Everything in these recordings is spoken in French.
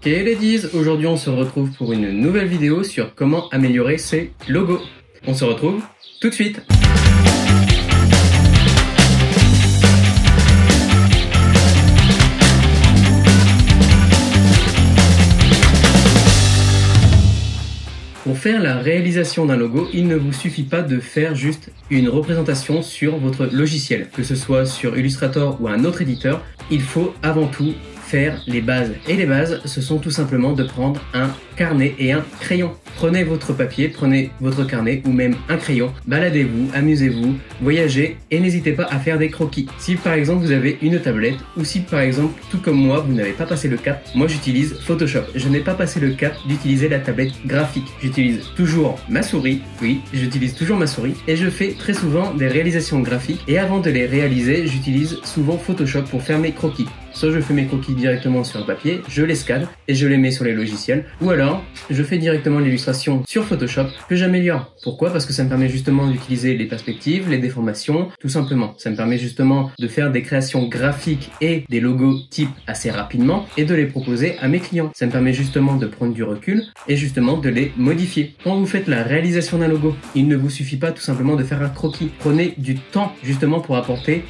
Ok ladies, aujourd'hui on se retrouve pour une nouvelle vidéo sur comment améliorer ses logos. On se retrouve tout de suite. Pour faire la réalisation d'un logo, il ne vous suffit pas de faire juste une représentation sur votre logiciel. Que ce soit sur Illustrator ou un autre éditeur, il faut avant tout faire les bases. Et les bases, ce sont tout simplement de prendre un carnet et un crayon. Prenez votre papier, prenez votre carnet ou même un crayon, baladez-vous, amusez-vous, voyagez et n'hésitez pas à faire des croquis. Si par exemple vous avez une tablette ou si par exemple, tout comme moi, vous n'avez pas passé le cap, moi j'utilise Photoshop. Je n'ai pas passé le cap d'utiliser la tablette graphique. J'utilise toujours ma souris, oui, j'utilise toujours ma souris et je fais très souvent des réalisations graphiques et avant de les réaliser, j'utilise souvent Photoshop pour faire mes croquis. Soit je fais mes croquis directement sur le papier, je les scanne et je les mets sur les logiciels. Ou alors, je fais directement l'illustration sur Photoshop que j'améliore. Pourquoi? Parce que ça me permet justement d'utiliser les perspectives, les déformations, tout simplement. Ça me permet justement de faire des créations graphiques et des logos type assez rapidement et de les proposer à mes clients. Ça me permet justement de prendre du recul et justement de les modifier. Quand vous faites la réalisation d'un logo, il ne vous suffit pas tout simplement de faire un croquis. Prenez du temps justement pour apporter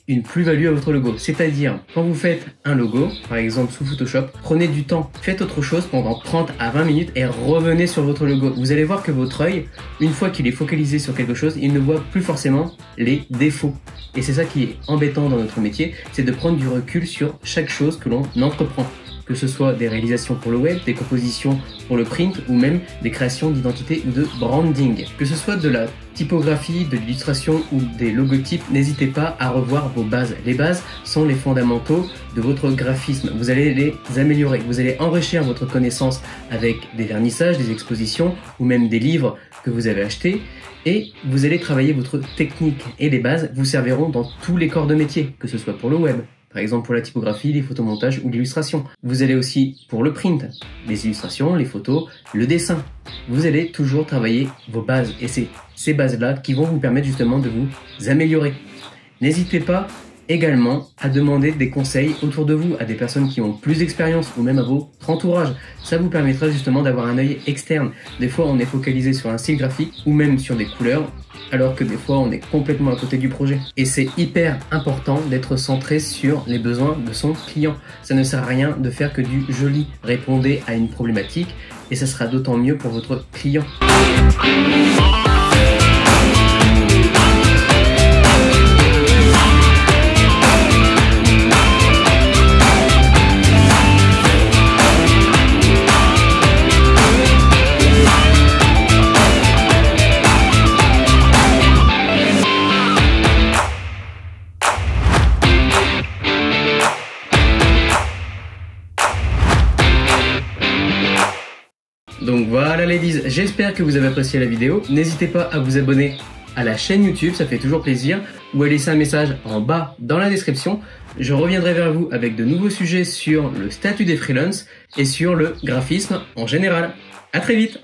une plus-value à votre logo. C'est-à-dire, quand vous faites un logo, par exemple sous Photoshop, prenez du temps, faites autre chose pendant 30 à 20 minutes et revenez sur votre logo. Vous allez voir que votre œil, une fois qu'il est focalisé sur quelque chose, il ne voit plus forcément les défauts. Et c'est ça qui est embêtant dans notre métier, c'est de prendre du recul sur chaque chose que l'on entreprend. Que ce soit des réalisations pour le web, des compositions pour le print ou même des créations d'identité ou de branding. Que ce soit de la typographie, de l'illustration ou des logotypes, n'hésitez pas à revoir vos bases. Les bases sont les fondamentaux de votre graphisme. Vous allez les améliorer, vous allez enrichir votre connaissance avec des vernissages, des expositions ou même des livres que vous avez achetés et vous allez travailler votre technique et les bases vous serviront dans tous les corps de métier, que ce soit pour le web. Par exemple pour la typographie, les photomontages ou l'illustration. Vous allez aussi pour le print, les illustrations, les photos, le dessin. Vous allez toujours travailler vos bases et c'est ces bases-là qui vont vous permettre justement de vous améliorer. N'hésitez pas également à demander des conseils autour de vous à des personnes qui ont plus d'expérience ou même à votre entourage. Ça vous permettra justement d'avoir un œil externe. Des fois on est focalisé sur un style graphique ou même sur des couleurs alors que des fois on est complètement à côté du projet. Et c'est hyper important d'être centré sur les besoins de son client. Ça ne sert à rien de faire que du joli. Répondez à une problématique et ça sera d'autant mieux pour votre client. Donc voilà ladies, j'espère que vous avez apprécié la vidéo. N'hésitez pas à vous abonner à la chaîne YouTube, ça fait toujours plaisir, ou à laisser un message en bas dans la description. Je reviendrai vers vous avec de nouveaux sujets sur le statut des freelances et sur le graphisme en général. À très vite!